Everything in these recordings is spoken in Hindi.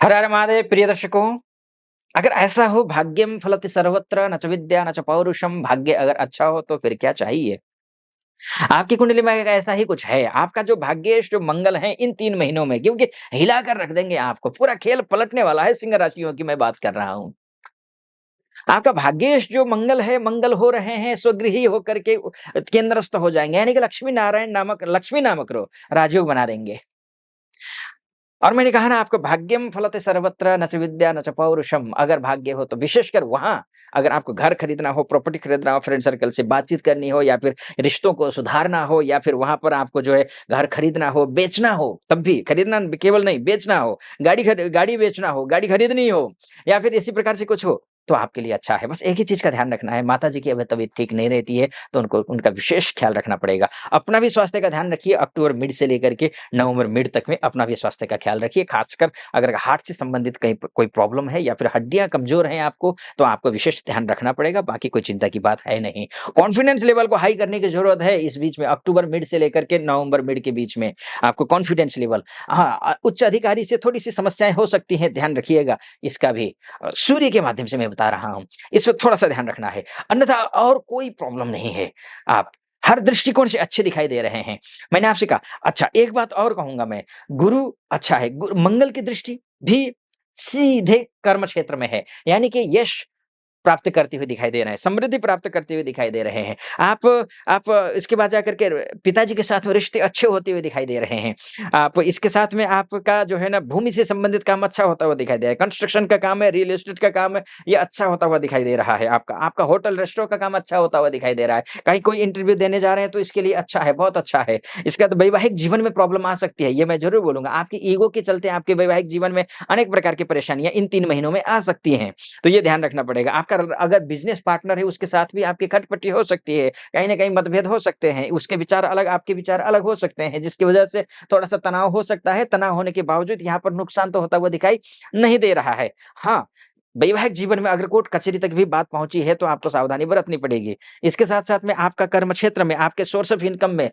हर हर महादेव प्रिय दर्शकों, अगर ऐसा हो भाग्यम फलति सर्वत्र न च विद्या न च पौरुषम भाग्य अगर अच्छा हो तो फिर क्या चाहिए? आपकी कुंडली में अगर ऐसा ही कुछ है, आपका जो भाग्येश जो मंगल है इन 3 महीनों में क्योंकि हिला कर रख देंगे आपको, पूरा खेल पलटने वाला है सिंह राशियों की मैं बात कर रहा हूँ। आपका भाग्येश जो मंगल है, मंगल हो रहे हैं स्वगृही होकर के केंद्रस्थ हो जाएँगे, यानी कि लक्ष्मी नामक राजयोग बना देंगे। और मैंने कहा ना आपको भाग्यम फलते सर्वत्र न च विद्या न च पौरुषम अगर भाग्य हो तो विशेषकर वहाँ अगर आपको घर खरीदना हो, प्रॉपर्टी खरीदना हो, फ्रेंड सर्कल से बातचीत करनी हो या फिर रिश्तों को सुधारना हो या फिर वहाँ पर आपको जो है घर खरीदना हो, बेचना हो, तब भी खरीदना केवल नहीं बेचना हो, गाड़ी बेचना हो, गाड़ी खरीदनी हो या फिर इसी प्रकार से कुछ हो, तो आपके लिए अच्छा है। बस एक ही चीज़ का ध्यान रखना है, माताजी की अभी तबीयत ठीक नहीं रहती है, तो उनको उनका विशेष ख्याल रखना पड़ेगा। अपना भी स्वास्थ्य का ध्यान रखिए, अक्टूबर मिड से लेकर के नवंबर मिड तक में अपना भी स्वास्थ्य का ख्याल रखिए। खासकर अगर हार्ट से संबंधित कहीं कोई प्रॉब्लम है या फिर हड्डियाँ कमज़ोर हैं आपको, तो आपको विशेष ध्यान रखना पड़ेगा, बाकी कोई चिंता की बात है नहीं। कॉन्फिडेंस लेवल को हाई करने की ज़रूरत है इस बीच में अक्टूबर मिड से लेकर के नवंबर मिड के बीच में, आपको कॉन्फिडेंस लेवल हाँ उच्च अधिकारी से थोड़ी-सी समस्याएँ हो सकती हैं, ध्यान रखिएगा इसका भी। सूर्य के माध्यम से मैं बता रहा हूँ, इस वक़्त थोड़ा-सा ध्यान रखना है, अन्यथा और कोई प्रॉब्लम नहीं है। आप हर दृष्टिकोण से अच्छे दिखाई दे रहे हैं। मैंने आपसे कहा अच्छा एक बात और कहूँगा मैं, गुरु अच्छा है, मंगल की दृष्टि भी सीधे कर्म क्षेत्र में है, यानी कि यश प्राप्त करते हुए दिखाई दे रहे हैं, समृद्धि प्राप्त करते हुए दिखाई दे रहे हैं। आप इसके बाद जाकर के पिताजी के साथ में रिश्ते अच्छे होते हुए दिखाई दे रहे हैं। आप इसके साथ में आपका जो है ना भूमि से संबंधित काम अच्छा होता हुआ दिखाई दे रहा है। कंस्ट्रक्शन का काम है, रियल एस्टेट का काम है, ये अच्छा होता हुआ दिखाई दे रहा है आपका। आपका होटल रेस्टोरेंट का काम अच्छा होता हुआ दिखाई दे रहा है। कहीं कोई इंटरव्यू देने जा रहे हैं तो इसके लिए अच्छा है, बहुत अच्छा है। इसके बाद वैवाहिक जीवन में प्रॉब्लम आ सकती है, ये मैं ज़रूर बोलूँगा। आपकी ईगो के चलते आपके वैवाहिक जीवन में अनेक प्रकार की परेशानियाँ इन 3 महीनों में आ सकती हैं। तो ये ध्यान रखना पड़ेगा। आपका अगर बिज़नेस पार्टनर है उसके साथ भी आपकी खटपटी हो सकती है, कहीं न कहीं मतभेद हो सकते हैं, उसके विचार अलग, आपके विचार अलग हो सकते हैं, जिसकी वजह से थोड़ा-सा तनाव हो सकता है। तनाव होने के बावजूद यहाँ पर नुकसान तो होता हुआ दिखाई नहीं दे रहा है। हाँ, वैवाहिक जीवन में अगर कोर्ट कचहरी तक भी बात पहुँची है तो आपको सावधानी बरतनी पड़ेगी। इसके साथ-साथ में आपका कर्म क्षेत्र में, आपके सोर्स ऑफ इनकम में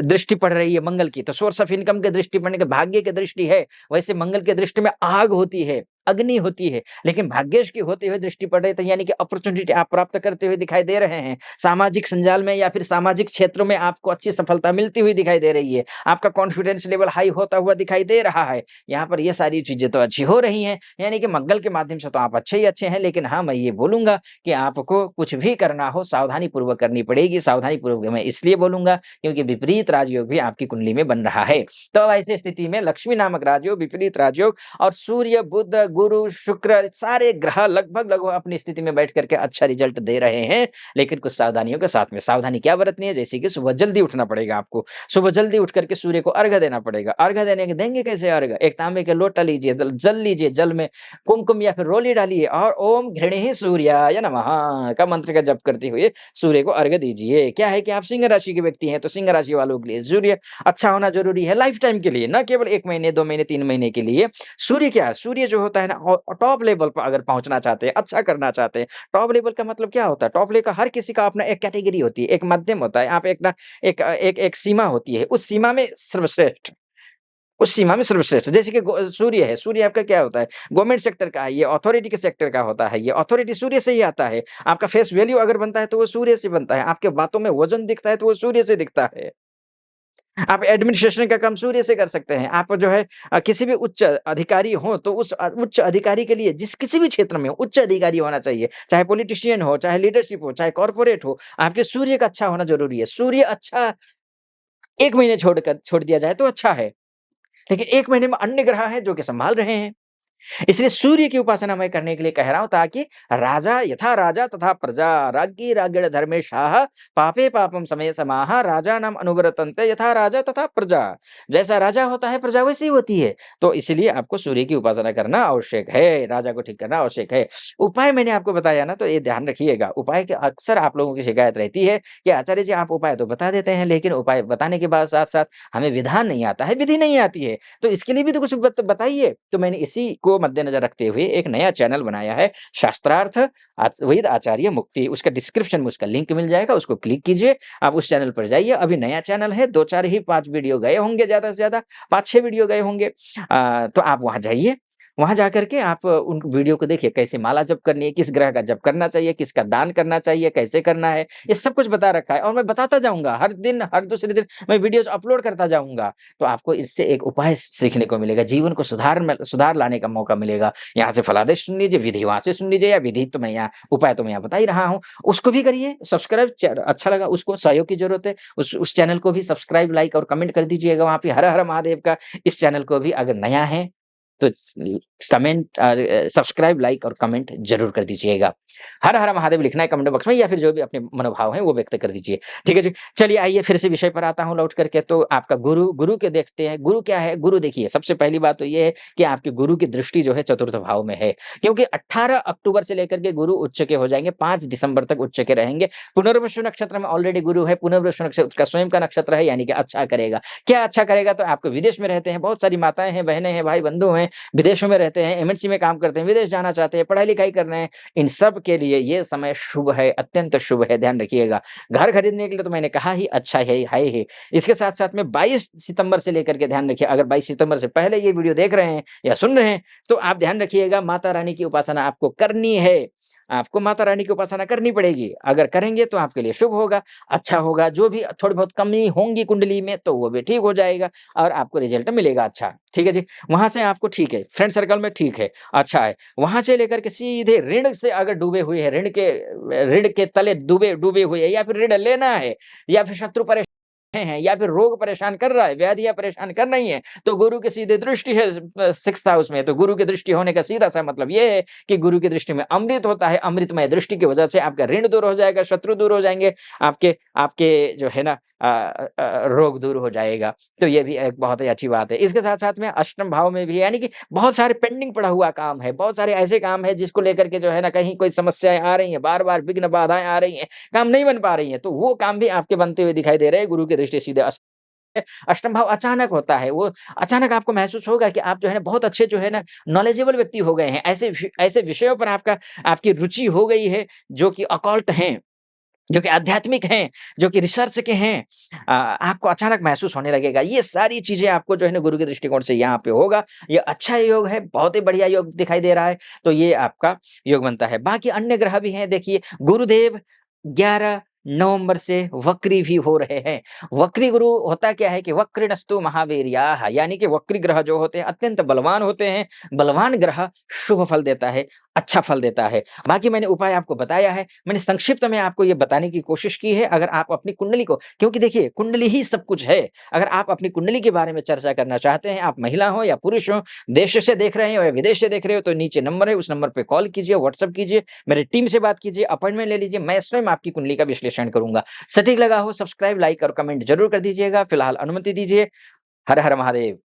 दृष्टि पड़ रही है मंगल की, तो सोर्स ऑफ इनकम की दृष्टि पड़ने के भाग्य की दृष्टि है, वैसे मंगल की दृष्टि में आग होती है, अग्नि होती है, लेकिन भाग्येश की होते हुए दृष्टि पड़ रही है तो यानी कि अपॉर्च्युनिटी आप प्राप्त करते हुए दिखाई दे रहे हैं। सामाजिक संजाल में या फिर सामाजिक क्षेत्रों में आपको अच्छी सफलता मिलती हुई दिखाई दे रही है। आपका कॉन्फिडेंस लेवल हाई होता हुआ दिखाई दे रहा है। यहाँ पर ये सारी चीज़ें तो अच्छी हो रही हैं, यानी कि मंगल के माध्यम से तो आप अच्छे ही अच्छे हैं, लेकिन हाँ, मैं ये बोलूँगा कि आपको कुछ भी करना हो सावधानीपूर्वक करनी पड़ेगी। सावधानीपूर्वक मैं इसलिए बोलूँगा क्योंकि विपरीत राजयोग भी आपकी कुंडली में बन रहा है। तो अब ऐसी स्थिति में लक्ष्मी नामक राजयोग, विपरीत राजयोग और सूर्य, बुध, गुरु, शुक्र सारे ग्रह लगभग अपनी स्थिति में बैठ कर के अच्छा रिज़ल्ट दे रहे हैं, लेकिन कुछ सावधानियों के साथ में। सावधानी क्या बरतनी है? जैसे कि सुबह जल्दी उठना पड़ेगा आपको। सुबह जल्दी उठ कर के सूर्य को अर्घ्य देना पड़ेगा। अर्घ्य देंगे कैसे अर्घ्य? एक तांबे का लोटा लीजिए, जल लीजिए, जल में कुमकुम या फिर रोली डालिए और ओम घृणिः सूर्याय नमः का मंत्र का जप करते हुए सूर्य को अर्घ्य दीजिए। क्या है कि आप सिंह राशि के व्यक्ति हैं, तो सिंह राशि वालों के लिए सूर्य अच्छा होना ज़रूरी है लाइफ टाइम के लिए, ना केवल 1 महीने, 2 महीने, 3 महीने के लिए। सूर्य क्या है? सूर्य जो होता है ना टॉप लेवल पर अगर पहुँचना चाहते हैं, अच्छा करना चाहते हैं, टॉप लेवल का मतलब क्या होता है? टॉप लेवल का हर किसी का अपना एक कैटेगरी होती है, एक माध्यम होता है। आप एक ना एक सीमा होती है, उस सीमा में सर्वश्रेष्ठ। उस सीमा में सर्वश्रेष्ठ जैसे कि सूर्य है, सूर्य आपका क्या होता है? गवर्नमेंट सेक्टर का है, ये अथॉरिटी के सेक्टर का होता है, ये अथॉरिटी सूर्य से ही आता है। आपका फेस वैल्यू अगर बनता है तो वो सूर्य से बनता है, आपके बातों में वज़न दिखता है तो वो सूर्य से दिखता है। आप एडमिनिस्ट्रेशन का काम सूर्य से कर सकते हैं। आप जो है किसी भी उच्च अधिकारी हो तो उस उच्च अधिकारी के लिए जिस किसी भी क्षेत्र में हो, उच्च अधिकारी होना चाहिए। चाहे पॉलिटिशियन हो, चाहे लीडरशिप हो, चाहे कॉर्पोरेट हो, आपके सूर्य का अच्छा होना ज़रूरी है। सूर्य अच्छा 1 महीने छोड़ दिया जाए तो अच्छा है, लेकिन 1 महीने में अन्य ग्रह हैं जो कि सँभाल रहे हैं। इसलिए सूर्य की उपासना मैं करने के लिए कह रहा हूँ ताकि राजा यथा राजा तथा प्रजा राज्ञी राज्ञिण धर्मेशाः पापे पापम समे समाः राजानाम अनुवर्तन्ते यथा राजा तथा प्रजा। जैसा राजा होता है प्रजा वैसी होती है। तो इसीलिए आपको सूर्य की उपासना करना आवश्यक है, राजा को ठीक करना आवश्यक है। उपाय मैंने आपको बताया ना तो ये ध्यान रखिएगा। उपाय के अक्सर आप लोगों की शिकायत रहती है कि आचार्य जी आप उपाय तो बता देते हैं लेकिन उपाय बताने के बाद साथ-साथ हमें विधान नहीं आता है, विधि नहीं आती है। तो इसके लिए भी तो कुछ बताइए। तो मैंने इसी को मद्देनज़र रखते हुए एक नया चैनल बनाया है शास्त्रार्थ वेद आचार्य मुक्ति। उसका डिस्क्रिप्शन में उसका लिंक मिल जाएगा, उसको क्लिक कीजिए। आप उस चैनल पर जाइए, अभी नया चैनल है, 2-4 ही 5 वीडियो गए होंगे ज़्यादा से ज़्यादा, 5-6 वीडियो गए होंगे। तो आप वहाँ जाइए, वहाँ जाकर के आप उन वीडियो को देखिए, कैसे माला जप करनी है, किस ग्रह का जप करना चाहिए, किसका दान करना चाहिए, कैसे करना है, ये सब कुछ बता रखा है और मैं बताता जाऊँगा। हर दिन, हर दूसरे दिन मैं वीडियोज़ अपलोड करता जाऊँगा। तो आपको इससे एक उपाय सीखने को मिलेगा, जीवन को सुधार लाने का मौका मिलेगा। यहाँ से फलादेश सुन लीजिए, विधि वहाँ से सुन लीजिए या विधि तो मैं यहाँ उपाय तो मैं यहाँ बता ही रहा हूँ। उसको भी करिए, सब्सक्राइब च अच्छा लगा उसको सहयोग की ज़रूरत है। उस चैनल को भी सब्सक्राइब, लाइक और कमेंट कर दीजिएगा वहाँ पे हर हर महादेव का। इस चैनल को भी अगर नया है तो कमेंट सब्सक्राइब, लाइक और कमेंट ज़रूर कर दीजिएगा। हर हर महादेव लिखना है कमेंट बॉक्स में या फिर जो भी अपने मनोभाव हैं वो व्यक्त कर दीजिए। ठीक है जी? चलिए आइए फिर से विषय पर आता हूँ लौट करके तो आपका गुरु के देखते हैं। गुरु क्या है? गुरु देखिए सबसे पहली बात तो ये है कि आपके गुरु की दृष्टि जो है चतुर्थ भाव में है। क्योंकि 18 अक्टूबर से लेकर के गुरु उच्च के हो जाएँगे, 5 दिसंबर तक उच्च के रहेंगे। पुनर्वसु नक्षत्र में ऑलरेडी गुरु है, पुनर्वसु नक्षत्र उसका स्वयं का नक्षत्र है यानी कि अच्छा करेगा। क्या अच्छा करेगा? तो आपको विदेश में रहते हैं, बहुत सारी माताएँ हैं, बहनें हैं, भाई-बंधु हैं, विदेशों में रहते हैं, एमएनसी में काम करते हैं, विदेश जाना चाहते हैं, पढ़ाई-लिखाई कर रहे हैं, इन सब के लिए ये समय शुभ है, अत्यंत शुभ है, ध्यान रखिएगा। घर खरीदने के लिए तो मैंने कहा ही अच्छा है ही। इसके साथ-साथ में 22 सितंबर से लेकर के ध्यान रखिए, अगर 22 सितंबर से पहले ये वीडियो देख रहे हैं या सुन रहे हैं, तो आप ध्यान रखिएगा माता रानी की उपासना आपको करनी है। आपको माता रानी की उपासना करनी पड़ेगी। अगर करेंगे तो आपके लिए शुभ होगा, अच्छा होगा। जो भी थोड़ी बहुत कमी होंगी कुंडली में तो वो भी ठीक हो जाएगा और आपको रिज़ल्ट मिलेगा अच्छा। ठीक है जी? वहाँ से आपको ठीक है, फ्रेंड सर्कल में ठीक है, अच्छा है। वहाँ से लेकर के सीधे ऋण से अगर डूबे हुए हैं, ऋण के तले डूबे डूबे हुए हैं या फिर ऋण लेना है या फिर शत्रु हैं या फिर रोग परेशान कर रहा है, व्याधियाँ परेशान कर रही हैं, तो गुरु की सीधे दृष्टि है 6th हाउस में, तो गुरु की दृष्टि होने का सीधा-सा मतलब ये है कि गुरु की दृष्टि में अमृत होता है, अमृतमय दृष्टि की वजह से आपका ऋण दूर हो जाएगा, शत्रु दूर हो जाएँगे, आपके आपके जो है ना रोग दूर हो जाएगा। तो ये भी एक बहुत ही अच्छी बात है। इसके साथ-साथ में अष्टम भाव में भी है, यानी कि बहुत सारे पेंडिंग पड़ा हुआ काम है, बहुत सारे ऐसे काम हैं जिसको लेकर के जो है ना कहीं कोई समस्याएँ आ रही हैं, बार-बार विघ्न बाधाएँ आ रही हैं, काम नहीं बन पा रही हैं, तो वो काम भी आपके बनते हुए दिखाई दे रहे हैं, गुरु की दृष्टि सीधे अष्टम भाव अचानक होता है, वो अचानक आपको महसूस होगा कि आप जो है ना बहुत अच्छे जो है ना नॉलेजेबल व्यक्ति हो गए हैं, ऐसे विषयों पर आपकी रुचि हो गई है, जो कि ऑकल्ट हैं, जो कि आध्यात्मिक हैं, जो कि रिसर्च के हैं, आपको अचानक महसूस होने लगेगा। ये सारी चीज़ें आपको जो है ना गुरु के दृष्टिकोण से यहाँ पे होगा। ये अच्छा योग है, बहुत ही बढ़िया योग दिखाई दे रहा है, तो ये आपका योग बनता है। बाकी अन्य ग्रह भी हैं देखिए, गुरुदेव 11 नवंबर से वक्री भी हो रहे हैं। वक्री गुरु होता क्या है कि वक्रिणस्तु महावीर्याः यानी कि वक्री ग्रह जो होते हैं अत्यंत बलवान होते हैं। बलवान ग्रह शुभ फल देता है, अच्छा फल देता है। बाकी मैंने उपाय आपको बताया है, मैंने संक्षिप्त में आपको ये बताने की कोशिश की है, अगर आप अपनी कुंडली को क्योंकि देखिए कुंडली ही सब कुछ है। अगर आप अपनी कुंडली के बारे में चर्चा करना चाहते हैं, आप महिला हो या पुरुष हो, देश से देख रहे हो या विदेश से देख रहे हो, तो नीचे नंबर है, उस नंबर पे कॉल कीजिए, व्हाट्सएप कीजिए, मेरी टीम से बात कीजिए, अपॉइंटमेंट ले लीजिए, मैं स्वयं आपकी कुंडली का विश्लेषण करूँगा। सटीक लगा हो, सब्सक्राइब, लाइक और कमेंट ज़रूर कर दीजिएगा। फिलहाल अनुमति दीजिए। हर हर महादेव।